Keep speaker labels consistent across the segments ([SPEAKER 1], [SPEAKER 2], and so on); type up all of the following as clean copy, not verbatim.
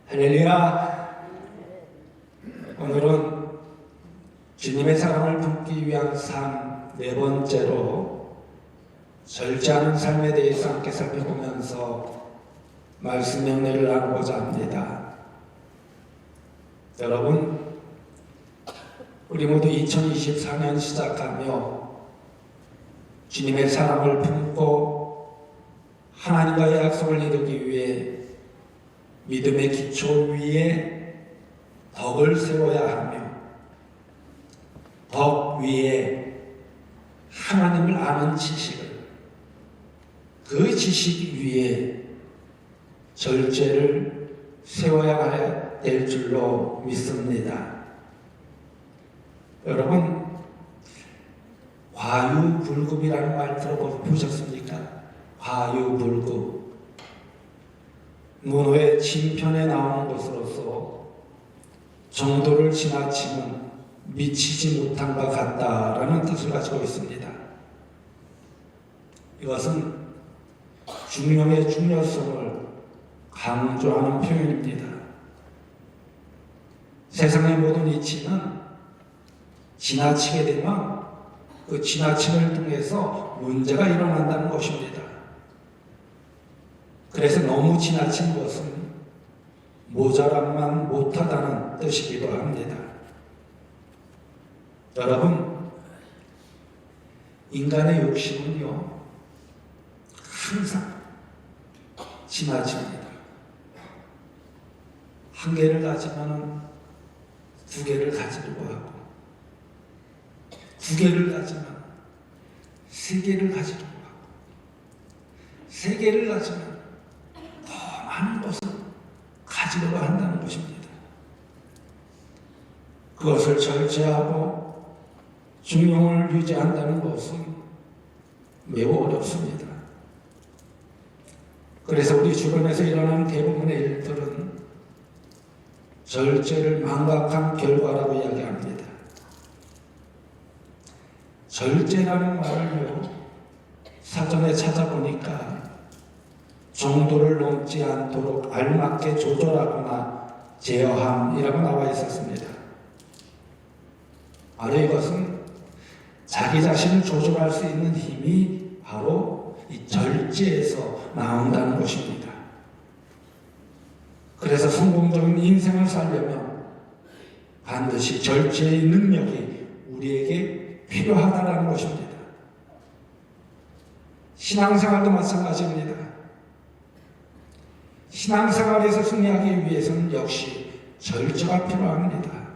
[SPEAKER 1] 할렐루야. 오늘은 주님의 사랑을 품기 위한 삶 네 번째로 절제하는 삶에 대해서 함께 살펴보면서 말씀 명례를 나누고자 합니다. 여러분, 우리 모두 2024년 시작하며 주님의 사랑을 품고 하나님과의 약속을 이루기 위해 믿음의 기초 위에 덕을 세워야 하며 덕 위에 하나님을 아는 지식을, 그 지식 위에 절제를 세워야 될 줄로 믿습니다. 여러분, 과유불급이라는 말 들어보셨습니까? 과유불급. 문호의 진편에 나오는 것으로서 정도를 지나치면 미치지 못한 것 같다라는 뜻을 가지고 있습니다. 이것은 중용의 중요성을 강조하는 표현입니다. 세상의 모든 이치는 지나치게 되면 그 지나침을 통해서 문제가 일어난다는 것입니다. 그래서 너무 지나친 것은 모자람만 못하다는 뜻이기도 합니다. 여러분, 인간의 욕심은요, 항상 지나칩니다. 한 개를 가지면 두 개를 가지려고 하고, 두 개를 가지면 세 개를 가지려고 하고, 세 개를 가지면 더 많은 것을 가지려고 한다는 것입니다. 그것을 절제하고 중용을 유지한다는 것은 매우 어렵습니다. 그래서 우리 주변에서 일어나는 대부분의 일들은 절제를 망각한 결과라고 이야기합니다. 절제라는 말을요, 사전에 찾아보니까 정도를 넘지 않도록 알맞게 조절하거나 제어함이라고 나와 있었습니다. 바로 이것은 자기 자신을 조절할 수 있는 힘이 바로 이 절제에서 나온다는 것입니다. 그래서 성공적인 인생을 살려면 반드시 절제의 능력이 우리에게 필요하다는 것입니다. 신앙생활도 마찬가지입니다. 신앙생활에서 승리하기 위해서는 역시 절제가 필요합니다.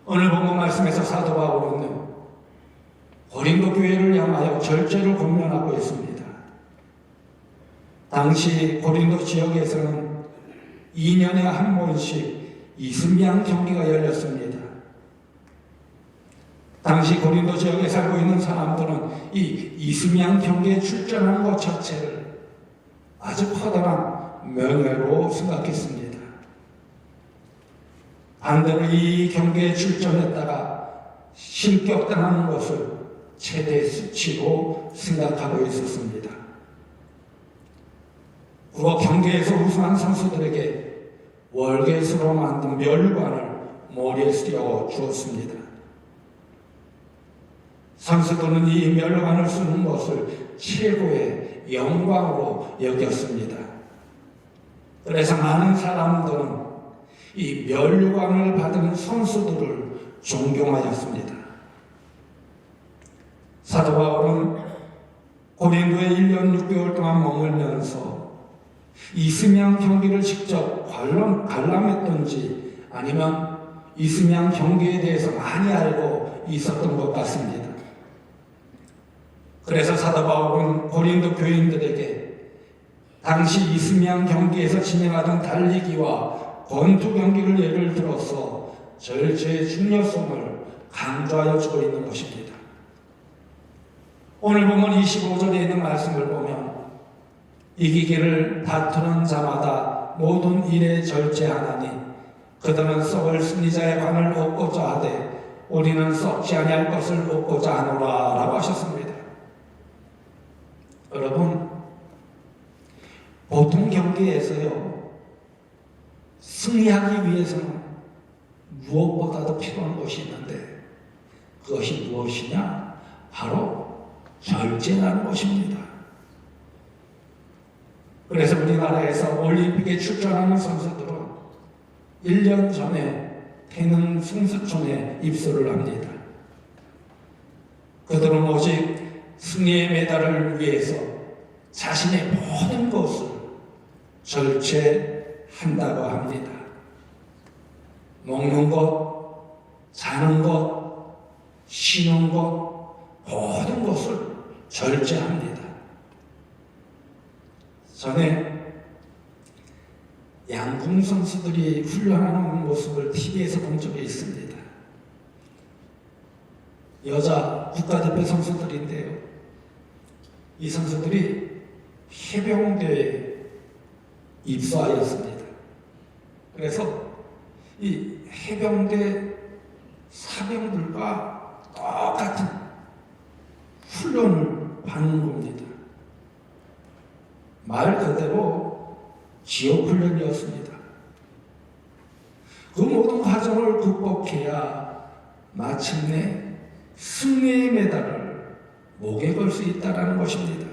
[SPEAKER 1] 오늘 본문 말씀에서 사도 바울은 고린도 교회를 향하여 절제를 권면하고 있습니다. 당시 고린도 지역에서는 2년에 한 번씩 이스미안 경기가 열렸습니다. 당시 고린도 지역에 살고 있는 사람들은 이 이스미안 경기에 출전하는 것 자체를 아주 커다란 명예로 생각했습니다. 반대로 이 경기에 출전했다가 실격당하는 것을 최대 수치로 생각하고 있었습니다. 그리고 경기에서 우승한 선수들에게 월계수로 만든 멸관을 머리에 쓰려 주었습니다. 선수들은 이 멸관을 쓰는 것을 최고의 영광으로 여겼습니다. 그래서 많은 사람들은 이 멸관을 받은 선수들을 존경하였습니다. 사도 바울은 고린도에 1년 6개월 동안 머물면서 이스미안 경기를 직접 관람했던지 아니면 이스미안 경기에 대해서 많이 알고 있었던 것 같습니다. 그래서 사도 바울은 고린도 교인들에게 당시 이스미안 경기에서 진행하던 달리기와 권투 경기를 예를 들어서 절제의 중요성을 강조하여 주고 있는 것입니다. 오늘 보면 25절에 있는 말씀을 보면 이기기를 다투는 자마다 모든 일에 절제하나니 그들은 썩을 승리자의 관을 얻고자 하되 우리는 썩지 아니할 것을 얻고자 하노라 라고 하셨습니다. 여러분, 보통 경기에서요, 승리하기 위해서는 무엇보다도 필요한 것이 있는데 그것이 무엇이냐? 바로 절제라는 것입니다. 그래서 우리나라에서 올림픽에 출전하는 선수들은 1년 전에 태릉 승수촌에 입소를 합니다. 그들은 오직 승리의 메달을 위해서 자신의 모든 것을 절제한다고 합니다. 먹는 것, 자는 것, 쉬는 것, 모든 것을 절제합니다. 전에 양궁 선수들이 훈련하는 모습을 TV에서 본 적이 있습니다. 여자 국가대표 선수들인데요. 이 선수들이 해병대에 입소하였습니다. 그래서 이 해병대 사병들과 똑같은 훈련을 받는 겁니다. 말 그대로 지옥 훈련이었습니다. 그 모든 과정을 극복해야 마침내 승리의 메달을 목에 걸 수 있다는 것입니다.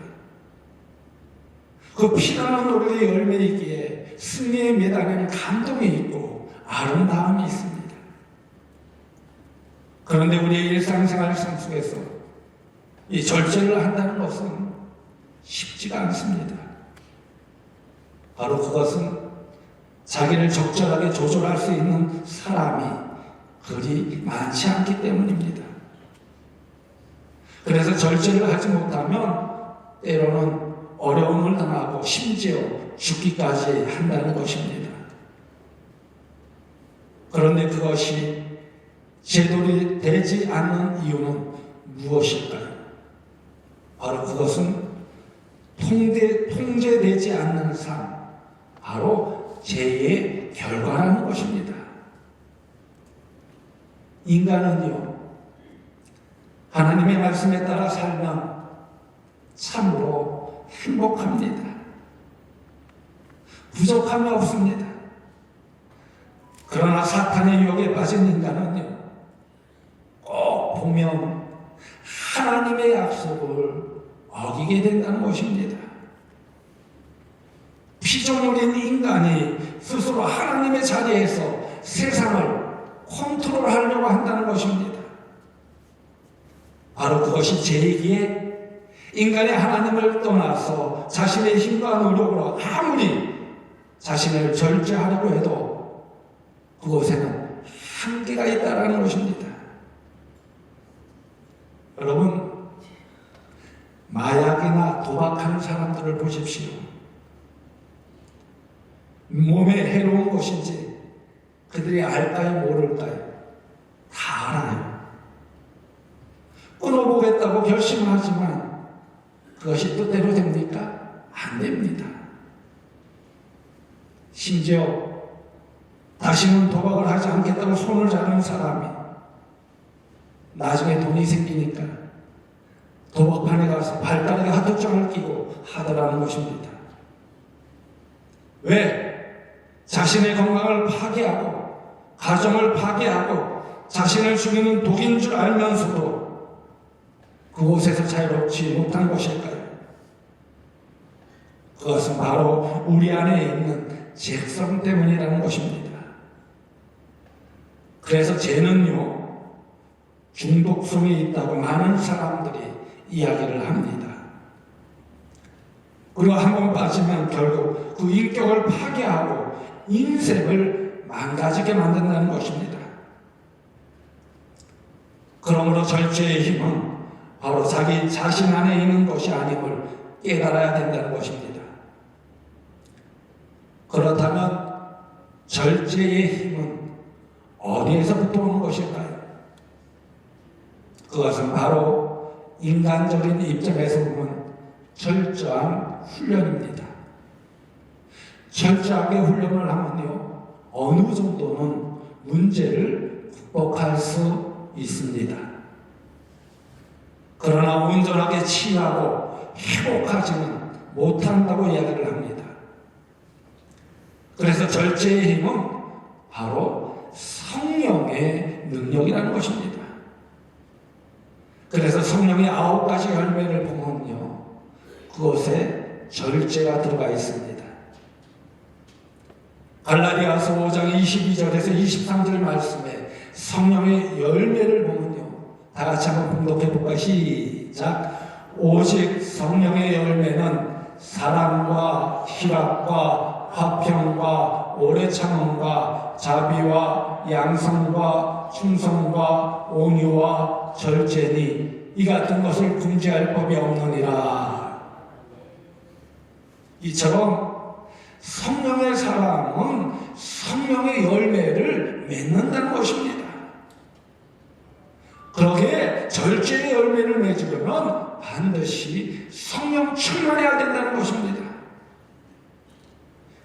[SPEAKER 1] 그 피나는 노래의 열매이기에 승리의 메달에는 감동이 있고 아름다움이 있습니다. 그런데 우리의 일상생활 속에서 이 절제를 한다는 것은 쉽지가 않습니다. 바로 그것은 자기를 적절하게 조절할 수 있는 사람이 그리 많지 않기 때문입니다. 그래서 절제를 하지 못하면 때로는 어려움을 당하고 심지어 죽기까지 한다는 것입니다. 그런데 그것이 제대로 되지 않는 이유는 무엇일까요? 바로 그것은 통제되지 않는 삶, 바로 죄의 결과라는 것입니다. 인간은요, 하나님의 말씀에 따라 살면 참으로 행복합니다. 부족함이 없습니다. 그러나 사탄의 유혹에 빠진 인간은요, 꼭 보면 하나님의 약속을 어기게 된다는 것입니다. 피조물인 인간이 스스로 하나님의 자리에서 세상을 컨트롤하려고 한다는 것입니다. 바로 그것이 죄이기에 인간이 하나님을 떠나서 자신의 힘과 노력으로 아무리 자신을 절제하려고 해도 그곳에는 한계가 있다는 것입니다. 여러분, 마약이나 도박하는 사람들을 보십시오. 몸에 해로운 것인지 그들이 알까요, 모를까요? 다 알아요. 끊어보겠다고 결심하지만 그것이 뜻대로 됩니까? 안 됩니다. 심지어 다시는 도박을 하지 않겠다고 손을 잡는 사람이 나중에 돈이 생기니까 도박판에 가서 발가락에 하도장을 끼고 하더라는 것입니다. 왜? 자신의 건강을 파괴하고 가정을 파괴하고 자신을 죽이는 독인 줄 알면서도 그곳에서 자유롭지 못한 것일까요? 그것은 바로 우리 안에 있는 죄성 때문이라는 것입니다. 그래서 죄는요, 중독성이 있다고 많은 사람들이 이야기를 합니다. 그리고 한번 빠지면 결국 그 인격을 파괴하고 인생을 망가지게 만든다는 것입니다. 그러므로 절제의 힘은 바로 자기 자신 안에 있는 것이 아님을 깨달아야 된다는 것입니다. 그렇다면 절제의 힘은 어디에서부터 오는 것일까요? 그것은 바로 인간적인 입장에서 보면 철저한 훈련입니다. 철저하게 훈련을 하면요, 어느 정도는 문제를 극복할 수 있습니다. 그러나 온전하게 치유하고 회복하지는 못한다고 이야기를 합니다. 그래서 절제의 힘은 바로 성령의 능력이라는 것입니다. 그래서 성령의 9가지 열매를 보면요, 그것에 절제가 들어가 있습니다. 갈라디아서 5장 22절에서 23절 말씀에 성령의 열매를 보면요, 다 같이 한번 봉독해 볼까요? 시작. 오직 성령의 열매는 사랑과 희락과 화평과 오래 참음과 자비와 양성과 충성과 온유와 절제니 이 같은 것을 금지할 법이 없느니라. 이처럼 성령의 사랑은 성령의 열매를 맺는다는 것입니다. 그러기에 절제의 열매를 맺으려면 반드시 성령 충만해야 된다는 것입니다.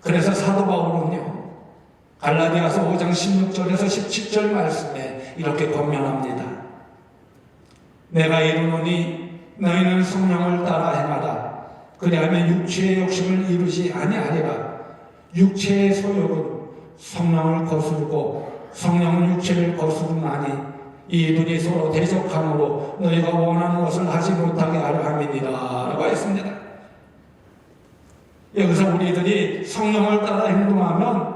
[SPEAKER 1] 그래서 사도 바울은요, 갈라디아서 5장 16절에서 17절 말씀에 이렇게 권면합니다. 내가 이르노니 너희는 성령을 따라 행하라. 그리하면 육체의 욕심을 이루지 아니하리라. 육체의 소욕은 성령을 거스르고 성령은 육체를 거스르나니 이들이 서로 대적함으로 너희가 원하는 것을 하지 못하게 하려 함이니라 라고 했습니다. 여기서 우리들이 성령을 따라 행동하면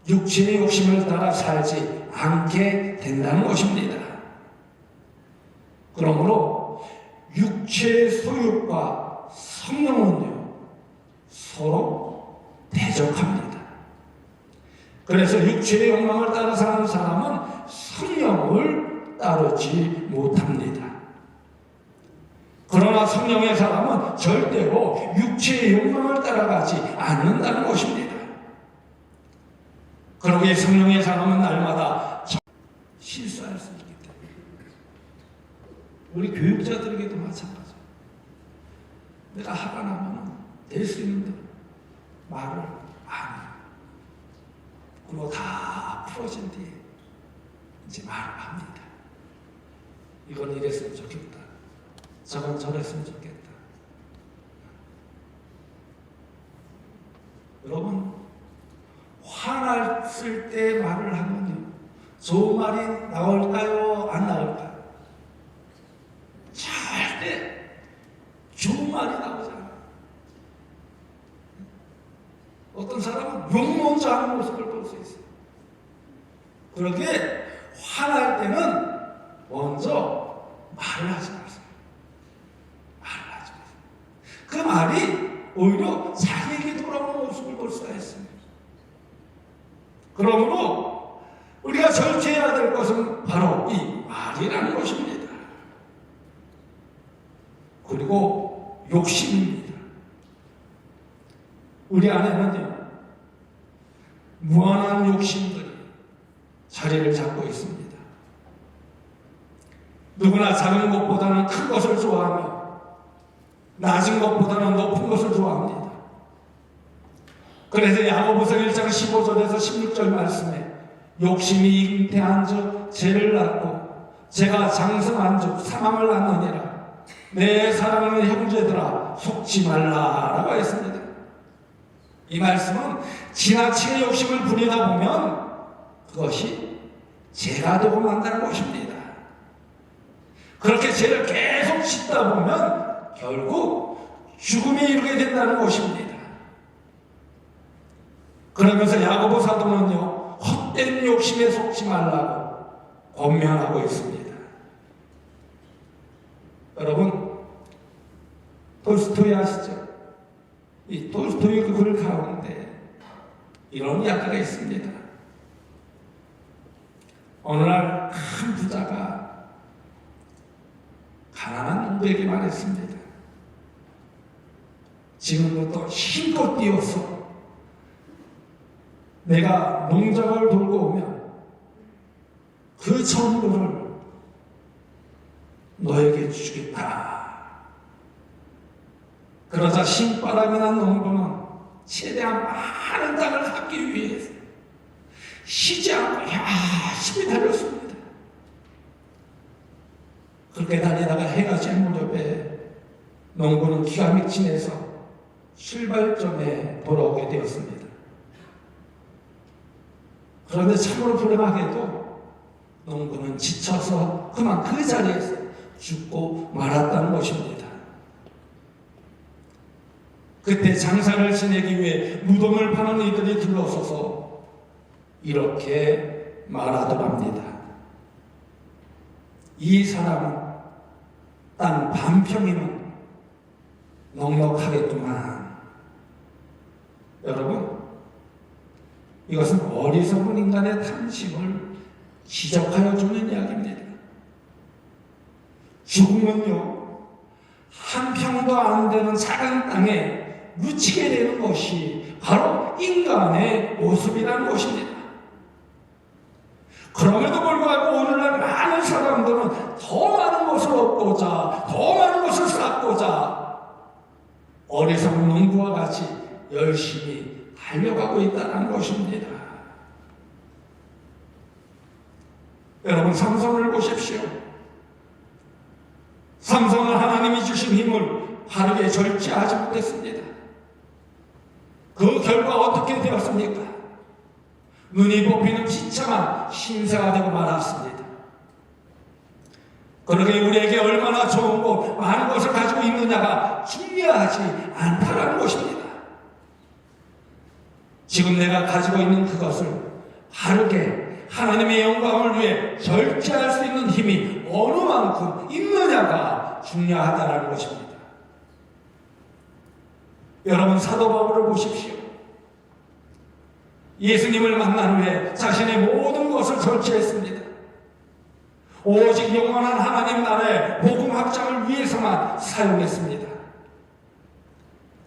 [SPEAKER 1] 육체의 욕심을 따라 살지 않게 된다는 것입니다. 그러므로 육체의 소욕과 성령은요, 서로 대적합니다. 그래서 육체의 욕망을 따라 사는 사람은 성령을 따르지 못합니다. 그러나 성령의 사람은 절대로 육체의 욕망을 따라가지 않는다는 것입니다. 그러기에 성령의 사람은 날마다 실수할 수 있기 때문에 우리 교육자들에게도 마찬가지예요. 내가 화가 나면 될 수 있는 대로 말을 안 해요. 그리고 다 풀어진 뒤에 이제 말을 합니다. 이건 이랬으면 좋겠다. 저건 저랬으면 좋겠다. 여러분, 화났을 때 말을 하면요, 좋은 말이 나올까요? 안 나올까요? 절대 좋은 말이 나오지 않아요. 어떤 사람은 욕 먼저 하는 모습을 볼 수 있어요. 그러기에 화날 때는 먼저 말을 하지 마세요. 말을 하지 마세요. 그 말이 오히려 자기에게 돌아오는 모습을 볼 수가 있습니다. 그러므로 우리가 절제해야 될 것은 바로 이 말이라는 것입니다. 그리고 욕심입니다. 우리 안에는요, 무한한 욕심들이 자리를 잡고 있습니다. 누구나 작은 것보다는 큰 것을 좋아하며 낮은 것보다는 높은 것을 좋아합니다. 그래서 야고보서 1장 15절에서 16절 말씀에 욕심이 잉태한즉 죄를 낳고 죄가 장성한즉 사망을 낳느니라. 내 사랑하는 형제들아 속지 말라라고 했습니다. 이 말씀은 지나치게 욕심을 부리다 보면 그것이 죄가 되고 만다는 것입니다. 그렇게 죄를 계속 짓다 보면 결국 죽음에 이르게 된다는 것입니다. 그러면서 야고보 사도는요, 헛된 욕심에 속지 말라고 권면하고 있습니다. 여러분, 톨스토이 아시죠? 이 톨스토이 그 글 가운데 이런 이야기가 있습니다. 어느 날 큰 부자가 가난한 농부에게 말했습니다. 지금부터 힘껏 뛰어서 내가 농장을 돌고 오면 그 전부를 너에게 주겠다. 그러자 신바람이 난 농부는 최대한 많은 땅을 갖기 위해서 쉬지 않고 열심히 달렸습니다. 그렇게 달리다가 해가 질 무렵에 농부는 기가 미치면서 출발점에 돌아오게 되었습니다. 그런데 참으로 불행하게도 농부는 지쳐서 그만 그 자리에서 죽고 말았다는 것입니다. 그때 장사를 지내기 위해 무덤을 파는 이들이 둘러서서 이렇게 말하더랍니다. 이 사람은 땅 반평이면 넉넉하겠구만. 여러분, 이것은 어리석은 인간의 탐심을 지적하여 주는 이야기입니다. 죽으면요, 한 평도 안 되는 작은 땅에 묻히게 되는 것이 바로 인간의 모습이라는 것입니다. 그럼에도 불구하고 오늘날 많은 사람들은 더 많은 것을 얻고자, 더 많은 것을 쌓고자 어리석은 농부와 같이 열심히 달려가고 있다는 것입니다. 여러분, 삼손을 보십시오. 삼손은 하나님이 주신 힘을 바르게 절제하지 못했습니다. 그 결과 어떻게 되었습니까? 눈이 뽑히는 비참한 신세가 되고 말았습니다. 그러게 우리에게 얼마나 좋은 것, 많은 것을 가지고 있느냐가 중요하지 않다는 것입니다. 지금 내가 가지고 있는 그것을 바르게 하나님의 영광을 위해 절제할 수 있는 힘이 어느 만큼 있느냐가 중요하다는 것입니다. 여러분, 사도 바울을 보십시오. 예수님을 만난 후에 자신의 모든 것을 절제했습니다. 오직 영원한 하나님 나라의 복음 확장을 위해서만 사용했습니다.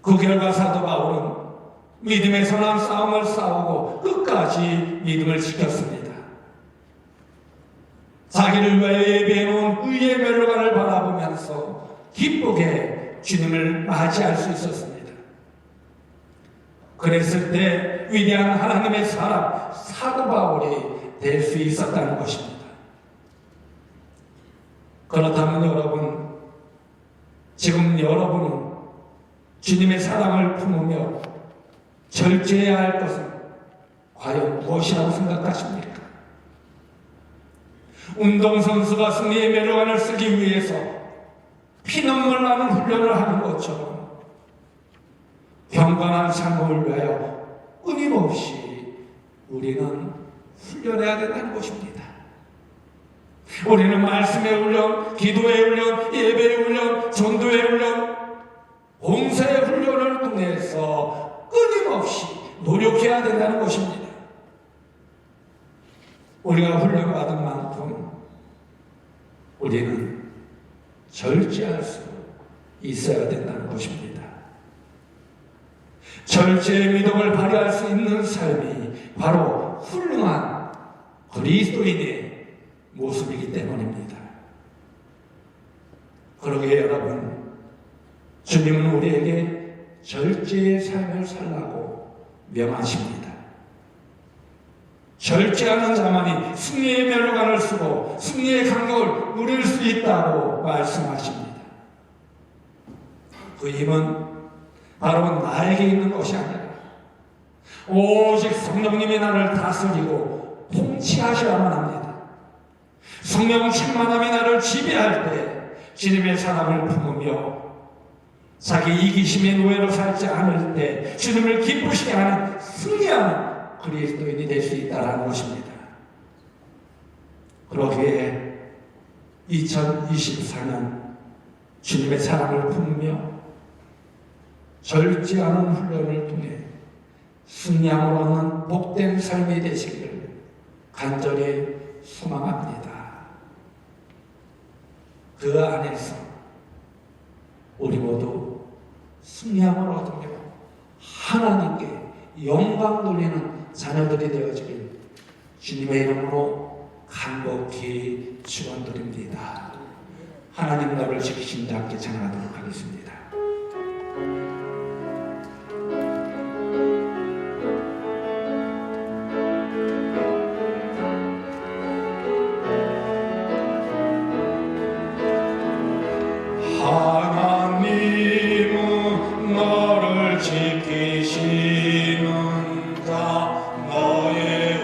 [SPEAKER 1] 그 결과 사도 바울은 믿음의 선한 싸움을 싸우고 끝까지 믿음을 지켰습니다. 자기를 위하여 예비해놓은 의의 멸관을 바라보면서 기쁘게 주님을 맞이할 수 있었습니다. 그랬을 때 위대한 하나님의 사람 사도 바울이 될 수 있었다는 것입니다. 그렇다면 여러분, 지금 여러분은 주님의 사랑을 품으며 절제해야 할 것은 과연 무엇이라고 생각하십니까? 운동선수가 승리의 멸관을 쓰기 위해서 피눈물 나는 훈련을 하는 것처럼 경건한 삶을 위하여 끊임없이 우리는 훈련해야 된다는 것입니다. 우리는 말씀의 훈련, 기도의 훈련, 예배의 훈련, 전도의 훈련, 봉사의 훈련을 통해서 끊임없이 노력해야 된다는 것입니다. 우리가 훈련받은 만큼 우리는 절제할 수 있어야 된다는 것입니다. 절제의 믿음을 발휘할 수 있는 삶이 바로 훌륭한 그리스도인의 모습이기 때문입니다. 그러기에 여러분, 주님은 우리에게 절제의 삶을 살라고 명하십니다. 절제하는 자만이 승리의 멸관을 쓰고 승리의 강력을 누릴 수 있다고 말씀하십니다. 그 힘은 바로 나에게 있는 것이 아니라 오직 성령님이 나를 다스리고 통치하셔야만 합니다. 성령 충만함이 나를 지배할 때 주님의 사랑을 품으며 자기 이기심의 노예로 살지 않을 때 주님을 기쁘시게 하는 승리하는 그리스도인이 될 수 있다는 것입니다. 그러기에 2024년 주님의 사랑을 품으며 절제하는 훈련을 통해 승리함을 얻는 복된 삶이 되시기를 간절히 소망합니다. 그 안에서 우리 모두 승리함을 얻으며 하나님께 영광 돌리는 자녀들이 되어지길 주님의 이름으로 간곡히 축원드립니다. 하나님 나를 지키신다 함께 찬양하도록 하겠습니다.
[SPEAKER 2] 하나님은 너를 지키시는 자 너의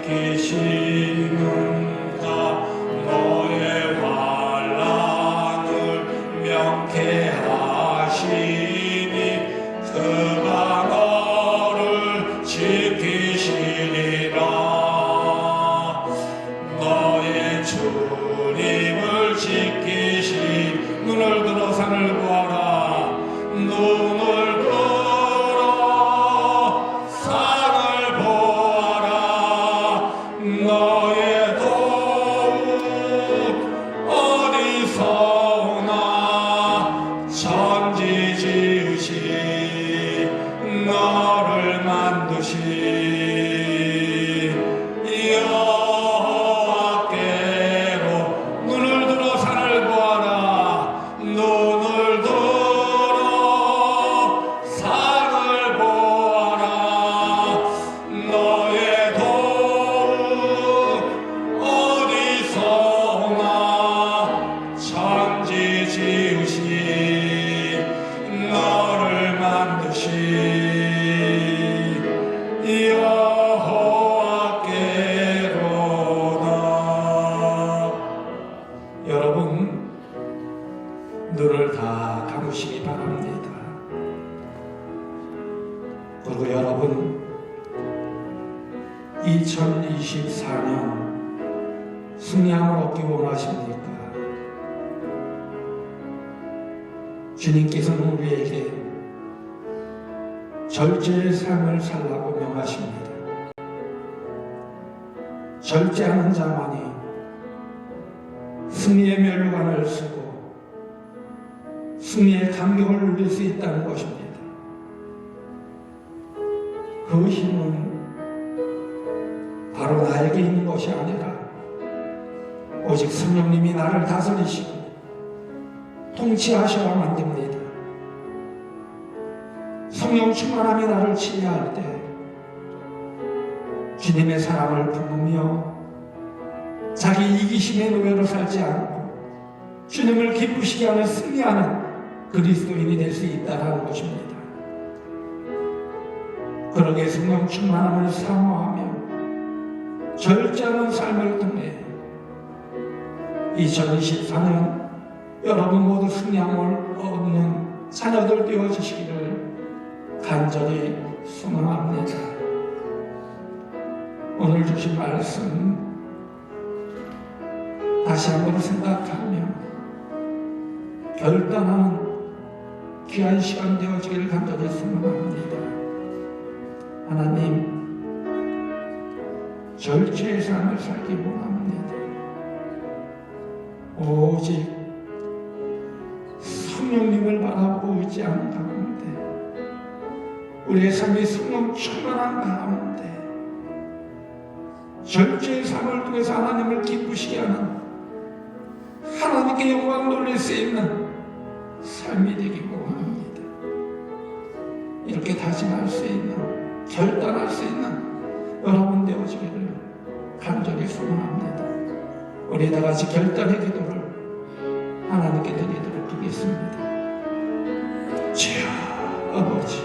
[SPEAKER 1] 지키시는 자 너의 환난을 명쾌하시니 그가 너를 지키시리라. 너의 주님을 지키시 눈을 들어 산을 보아라. 눈을 들어 산을 보아라. 너의 도움 어디서 오나. 천지 지으신 너를 만드신 여호와께로 눈을 들어 산을 보아라. 눈을 들어 산을 보아라. 너의 도움 어디서 오나. 천지 지으신 너를 만드신 여호와께로다. 여러분, 눈을 다 감으시기 바랍니다. 그리고 여러분, 2024년 승리함을 얻기 원하십니까? 주님께서는 우리에게 절제의 삶을 살라고 명하십니다. 절제하는 자만이 승리의 면류관을 쓰고 승리의 감격을 누릴 수 있다는 것입니다. 그 힘은 바로 나에게 있는 것이 아니라 오직 성령님이 나를 다스리시고 통치하셔야만 됩니다. 성령 충만함이 나를 치유할 때 주님의 사랑을 품으며 자기 이기심의 노예로 살지 않고 주님을 기쁘시게 하는 승리하는 그리스도인이 될 수 있다는 것입니다. 그러게 성령 충만함을 사모하며 절제하는 삶을 통해 2024년 여러분 모두 승리함을 얻는 자녀들 되어주시기를 간절히 소망합니다. 오늘 주신 말씀 다시 한번 생각하며 결단하는 귀한 시간 되어지기를 간절히 소망합니다. 하나님, 절제의 삶을 살기 원합니다. 오직 성령님을 바라보고 의지하는 가운데 우리의 삶이 성령 충만한 가운데 절제의 삶을 통해서 하나님을 기쁘시게 하는 하나님께 영광 돌릴 수 있는 삶이 되기 원합니다. 이렇게 다짐할 수 있는, 결단할 수 있는 여러분 되어지기를 간절히 소망합니다. 우리 다 같이 결단의 기도를 하나님께 드리도록 하겠습니다. 주여 아버지,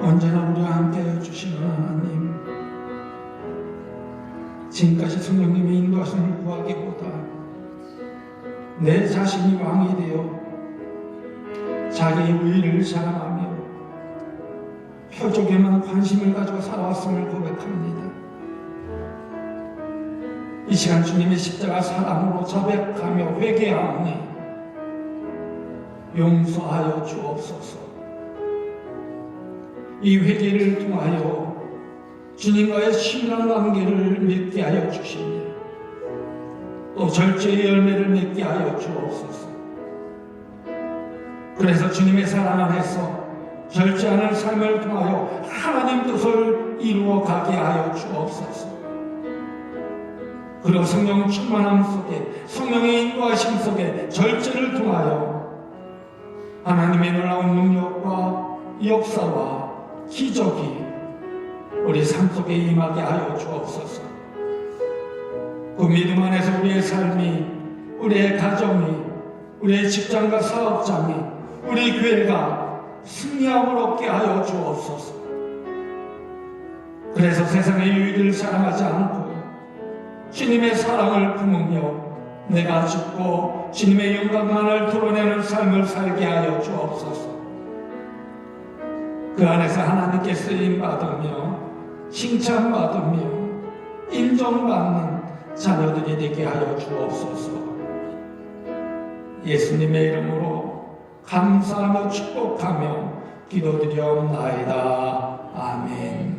[SPEAKER 1] 언제나 우리와 함께 해주시는 하나님, 지금까지 성령님의 인도하심을 구하기보다 내 자신이 왕이 되어 자기의 의를 자랑하며 표적에만 관심을 가지고 살아왔음을 고백합니다. 이 시간 주님의 십자가 사랑으로 자백하며 회개하오니 용서하여 주옵소서. 이 회개를 통하여 주님과의 신실한 관계를 맺게 하여 주시며 또 절제의 열매를 맺게 하여 주옵소서. 그래서 주님의 사랑 안에서 절제하는 삶을 통하여 하나님 뜻을 이루어 가게 하여 주옵소서. 그리고 성령 충만함 속에, 성령의 인도하심 속에 절제를 통하여 하나님의 놀라운 능력과 역사와 기적이 우리 삶 속에 임하게 하여 주옵소서. 그 믿음 안에서 우리의 삶이, 우리의 가정이, 우리의 직장과 사업장이, 우리 교회가 승리함을 얻게 하여 주옵소서. 그래서 세상의 유익을 사랑하지 않고 주님의 사랑을 품으며 내가 죽고 주님의 영광만을 드러내는 삶을 살게 하여 주옵소서. 그 안에서 하나님께 쓰임받으며 칭찬받으며 인정받는 자녀들이 되게 하여 주옵소서. 예수님의 이름으로 감사하며 축복하며 기도드리옵나이다. 아멘.